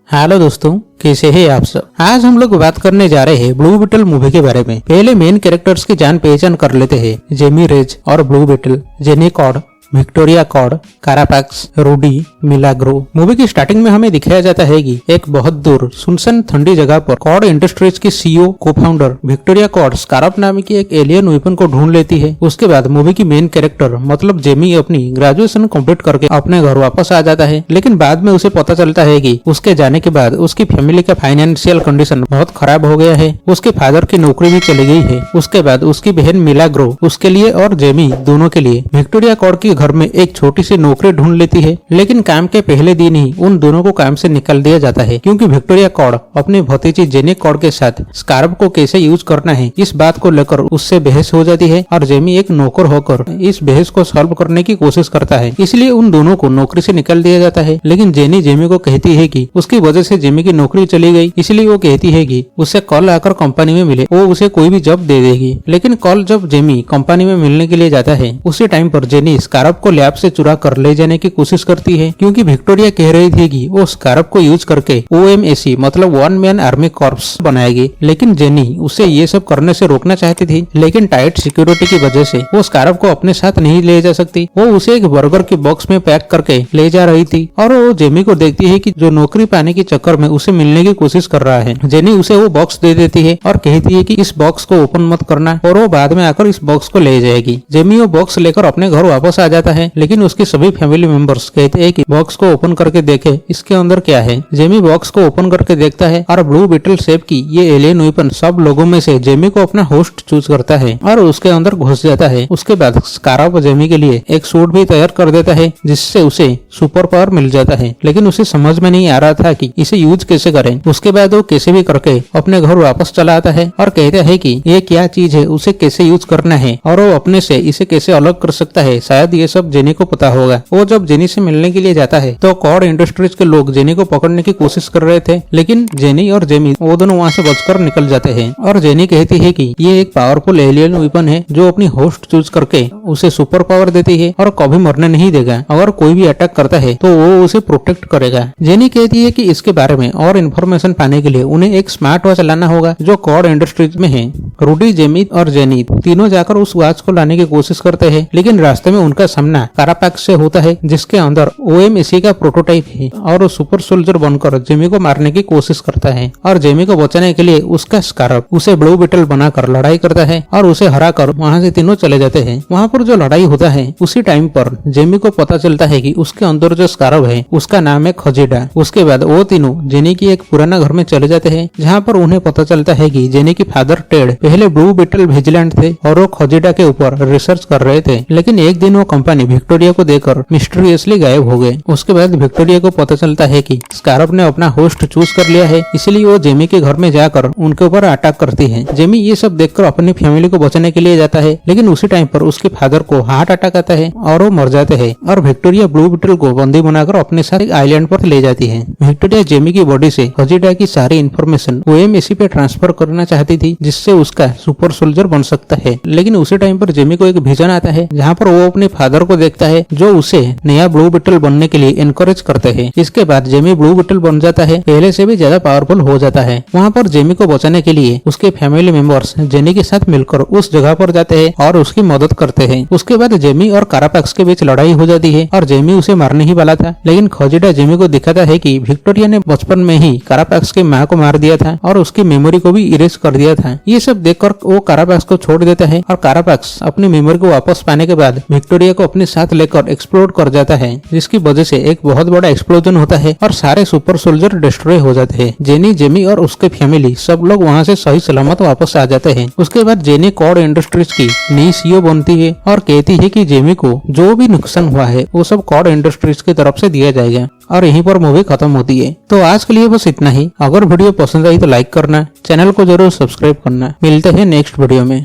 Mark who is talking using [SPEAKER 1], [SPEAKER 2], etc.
[SPEAKER 1] Hello दोस्तों, कैसे हैं आप सब। आज हम लोग बात करने जा रहे हैं ब्लू बीटल मूवी के बारे में। पहले मेन कैरेक्टर्स की जान पहचान कर लेते हैं। जेमी रेज और blue beetle, Jenny Kord, Victoria Kord, Carapax, Rudy, Milagro. Movie की स्टार्टिंग में हमें दिखाया जाता है कि एक बहुत दूर सुनसान ठंडी जगह पर कॉड इंडस्ट्रीज की सीईओ को फाउंडर विक्टोरिया कॉड स्कारप नाम की एक एलियन वेपन को ढूंढ लेती है। उसके बाद मूवी की मेन कैरेक्टर मतलब जेमी अपनी ग्रेजुएशन कंप्लीट करके अपने घर वापस आ जाता है। लेकिन बाद में उसे पता चलता है कि उसके जाने के बाद उसकी फैमिली का फाइनेंशियल कंडीशन बहुत खराब हो गया है। उसके फादर की नौकरी भी चली गई है। उसके बाद उसकी बहन मिलाग्रो उसके लिए और जेमी दोनों के लिए विक्टोरिया कॉड की घर में एक छोटी सी नौकरी ढूंढ लेती है। लेकिन काम के पहले दिन ही उन दोनों को काम से निकाल दिया जाता है, क्योंकि विक्टोरिया कॉड अपनी भतीजी जेनी कॉड के साथ स्कारप को कैसे यूज करना है इस बात को लेकर उससे बहस हो जाती है और जेमी एक नौकर होकर इस बहस को सॉल्व करने की कोशिश करता है। इसलिए उन दोनों को नौकरी से निकाल दिया जाता है। लेकिन जेनी जेमी को कहती है कि उसकी वजह से जेमी की नौकरी चली गई, इसलिए वो कहती है कि उससे कल आकर कंपनी में मिले, वो उसे कोई भी जॉब दे देगी। लेकिन कल जब जेमी कंपनी में मिलने के लिए जाता है, उसी टाइम पर जेनी स्कारप को लैब से चुरा कर ले जाने की कोशिश करती है, क्योंकि विक्टोरिया कह रही थी कि वो स्कारप को यूज करके OMAC मतलब वन मैन आर्मी कॉर्प्स बनाएगी। लेकिन जेनी उसे ये सब करने से रोकना चाहती थी, लेकिन टाइट सिक्योरिटी की वजह से वो स्कारप को अपने साथ नहीं ले जा सकती। वो उसे एक बर्गर के बॉक्स में पैक करके ले जा रही थी और वो जेमी को देखती है कि जो नौकरी पाने के चक्कर में उसे मिलने की कोशिश कर रहा है। जेनी उसे वो बॉक्स दे देती है और कहती है कि इस बॉक्स को ओपन मत करना, और वो बाद में आकर इस बॉक्स को ले जाएगी। जेमी वो बॉक्स लेकर अपने घर वापस आ जाता है, लेकिन उसके सभी फैमिली मेंबर्स कहते हैं कि बॉक्स को ओपन करके देखे इसके अंदर क्या है। जेमी बॉक्स को ओपन करके देखता है और ब्लू बीटल शेप की ये एलियन वेपन सब लोगों में से जेमी को अपना होस्ट चूज करता है और उसके अंदर घुस जाता है। उसके बाद स्कारप जेमी के लिए एक सूट भी तैयार कर देता है, जिससे उसे सुपर पावर मिल जाता है। लेकिन उसे समझ में नहीं आ रहा था कि इसे यूज कैसे करें। उसके बाद वो कैसे भी करके अपने घर वापस चला आता है और कहता है कि ये क्या चीज है, उसे कैसे यूज करना है और वो अपने से इसे कैसे अलग कर सकता है। शायद ये सब जेनी को पता होगा। वो जब जेनी से मिलने के लिए जाता है तो कॉड इंडस्ट्रीज के लोग जेनी को पकड़ने की कोशिश कर रहे थे, लेकिन जेनी और जेमी वो दोनों वहाँ से बचकर निकल जाते हैं। और जेनी कहती है कि ये एक पावरफुल एलियन वेपन है जो अपनी होस्ट चूज करके उसे सुपर पावर देती है और कभी मरने नहीं देगा। अगर कोई भी अटैक करता है तो वो उसे प्रोटेक्ट करेगा। जेनी कहती है कि इसके बारे में और इन्फॉर्मेशन पाने के लिए उन्हें एक स्मार्ट वॉच लाना होगा जो कॉड इंडस्ट्रीज में है। रूडी, जेमी और जेनी तीनों जाकर उस वॉच को लाने की कोशिश करते हैं, लेकिन रास्ते में उनका सामना कारापैक्स से होता है, जिसके अंदर OMAC का प्रोटोटाइप है और वो सुपर सोल्जर बनकर जेमी को मारने की कोशिश करता है। और जेमी को बचाने के लिए उसका स्कारप उसे ब्लू बीटल बनाकर लड़ाई करता है और उसे हराकर वहाँ से तीनों चले जाते हैं। वहाँ पर जो लड़ाई होता है उसी टाइम पर जेमी को पता चलता है कि उसके अंदर जो स्कारप है उसका नाम है खजीडा। उसके बाद वो तीनों जेनी की एक पुराना घर में चले जाते हैं, जहाँ पर उन्हें पता चलता है कि जेनी की फादर टेड पहले ब्लू बीटल विजिलेंट थे और वो खजीडा के ऊपर रिसर्च कर रहे थे। लेकिन एक दिन वो कंपनी विक्टोरिया को देकर मिस्टीरियसली गायब हो गए। उसके बाद विक्टोरिया को पता चलता है कि स्कारप ने अपना होस्ट चूज कर लिया है, इसलिए वो जेमी के घर में जाकर उनके ऊपर अटैक करती है। जेमी ये सब देखकर अपनी फैमिली को बचाने के लिए जाता है, लेकिन उसी टाइम पर उसके फादर को हार्ट अटैक आता है और वो मर जाते हैं। और विक्टोरिया ब्लू बीटल को बंदी बनाकर अपने साथ एक आइलैंड पर ले जाती है। विक्टोरिया जेमी की बॉडी से खजीडा की सारी इन्फॉर्मेशन OMAC पे ट्रांसफर करना चाहती थी, जिससे उसका सुपर सोल्जर बन सकता है। लेकिन उसी टाइम पर जेमी को एक विजन आता है, जहाँ पर वो अपने फादर को देखता है जो उसे नया ब्लू बीटल बनने के लिए एनकरेज करते हैं। इसके बाद जेमी ब्लू बीटल बन जाता है, पहले से भी ज्यादा पावरफुल हो जाता है। वहाँ पर जेमी को बचाने के लिए उसके फैमिली मेंबर्स जेनी के साथ मिलकर उस जगह पर जाते हैं और उसकी मदद करते हैं। उसके बाद जेमी और कारापैक्स के बीच लड़ाई हो जाती है और जेमी उसे मारने ही वाला था, लेकिन खजीडा जेमी को दिखाता है कि विक्टोरिया ने बचपन में ही कारापैक्स की माँ को मार दिया था और उसकी मेमोरी को भी इरेज कर दिया था। ये सब देखकर वो कारापैक्स को छोड़ देता है और कारापैक्स अपनी मेमोरी को वापस पाने के बाद विक्टोरिया को अपने साथ लेकर एक्सप्लोड कर जाता है, जिसकी वजह से एक बहुत बड़ा एक्सप्लोजन होता है और सारे सुपर सोल्जर डिस्ट्रॉय हो जाते हैं। जेनी, जेमी और उसके फैमिली सब लोग वहाँ से सही सलामत वापस आ जाते हैं। उसके बाद जेनी कॉड इंडस्ट्रीज की नई CEO बनती है और कहती है कि जेमी को जो भी नुकसान हुआ है वो सब कॉड इंडस्ट्रीज की तरफ से दिया जाएगा। और यहीं पर मूवी खत्म होती है। तो आज के लिए बस इतना ही। अगर वीडियो पसंद आई तो लाइक करना, चैनल को जरूर सब्सक्राइब करना। मिलते हैं नेक्स्ट वीडियो में।